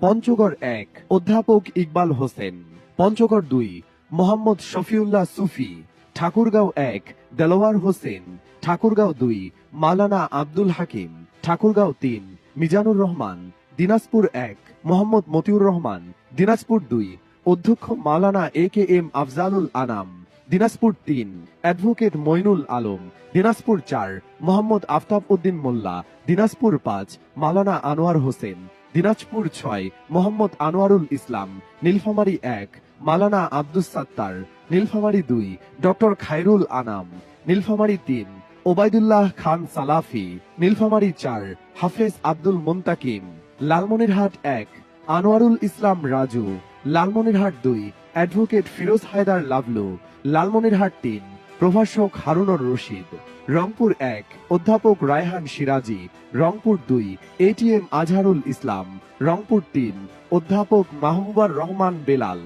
পঞ্চগড় ১ অধ্যাপক ইকবাল হোসেন। পঞ্চগড় ২ মোহাম্মদ শফিউল্লাহ সুফি। ঠাকুরগাঁও ১ দেলোয়ার হোসেন। ঠাকুরগাঁও ২ মাওলানা আব্দুল হাকিম। ঠাকুরগাঁও ৩ মিজানুর রহমান। দিনাজপুর ১ মোহাম্মদ মতিউর রহমান। দিনাজপুর ২ অধ্যক্ষ মাওলানা AKM Afzalul Anam. Dinajpur ৩ advocate Moinul Alam. Dinajpur ৪ Mohammad Aftab Uddin Molla. Dinajpur ৫ মাওলানা আনোয়ার হোসেন। দিনাজপুর ৬ মোহাম্মদ আনোয়ারুল ইসলাম। নীলফামারী ১ মাওলানা Abdus Sattar. Nilphamari ২ doctor Khairul Anam. Nilphamari ৩ Obaidullah খান সালাফি। নীলফামারী ৪ হাফেজ আব্দুল মুন্তাকিম। লালমনিরহাট ১ আনোয়ারুল ইসলাম রাজু। লালমনিরহাট ২ অ্যাডভোকেট ফিরোজ হায়দার লাভলু। লালমনিরহাট ৩ প্রভাষক হারুনুর রশিদ। রংপুর ১ অধ্যাপক রায়হান সিরাজি। রংপুর ২ ATM আজহারুল ইসলাম। রংপুর ৩ অধ্যাপক মাহবুবার রহমান বেলাল।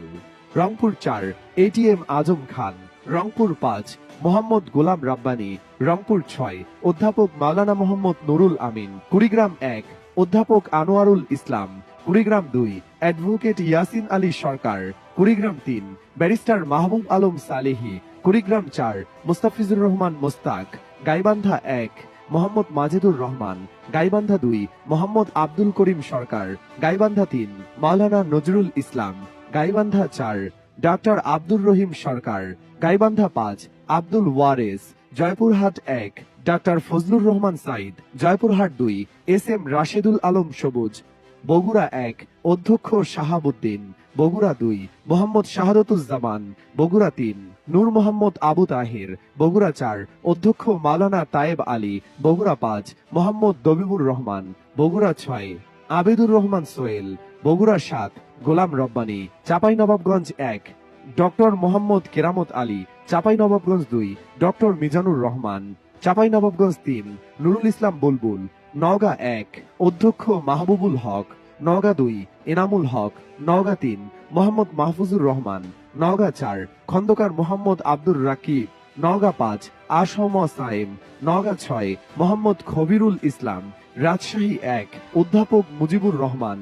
রংপুর ৪ ATM আজম খান। রংপুর ৫ মোহাম্মদ গোলাম রাব্বানী। রংপুর ৬ অধ্যাপক মাওলানা মোহাম্মদ নুরুল আমিন। কুড়িগ্রাম ১ অধ্যাপক আনোয়ারুল ইসলাম। কুড়িগ্রাম ২ অ্যাডভোকেট ইয়াসিন আলী সরকার। কুড়িগ্রাম ৩ ব্যারিস্টার মাহবুব আলম সালেহি। কুড়িগ্রাম ৪ মুস্তাফিজুর রহমান মোস্তাক। গাইবান্ধা ১ মোহাম্মদ মাজেদুর রহমান। গাইবান্ধা ২ মোহাম্মদ আব্দুল করিম সরকার। গাইবান্ধা ৩ মাওলানা নজরুল ইসলাম। গাইবান্ধা ৪ ডাক্তার আব্দুর রহিম সরকার। গাইবান্ধা ৫ আব্দুল ওয়ারেস। জয়পুরহাট ১ ডাক্তার ফজলুর রহমান সাইদ। জয়পুরহাট ২ SM রাশেদুল আলম সবুজ। বগুড়া ১ অধ্যক্ষ শাহাবুদ্দিন। বগুড়া ২ মোহাম্মদ শাহাদতুজ্জামান। বগুড়া ৩ নূর মোহাম্মদ আবু তাহির। বগুড়া ৪ অধ্যক্ষ মাওলানা তায়েব আলী। বগুড়া ৫ মোহাম্মদ দবিবুর রহমান। বগুড়া ৬ আবেদুর রহমান সোহেল। বগুড়া ৭ গোলাম রব্বানী। চাঁপাইনবাবগঞ্জ ১ ডক্টর মোহাম্মদ কেরামত আলী। চাঁপাইনবাবগঞ্জ ২ ডক্টর মিজানুর রহমান। চাঁপাইনবাবগঞ্জ ৩ নুরুল ইসলাম বুলবুল। নওগাঁ ১ অধ্যক্ষ মাহবুবুল হক। নওগাঁ ২ এনামুল হক। নওগাঁ ৩ মোহাম্মদ মাহফুজুর রহমান। নওগাঁ ৪ খন্দকার মোহাম্মদ আব্দুর রাকিব। নওগাঁ ৫ আসম সাইম। নওগাঁ ৬ মোহাম্মদ খবিরুল ইসলাম। রাজশাহী ১ অধ্যাপক মুজিবুর রহমান।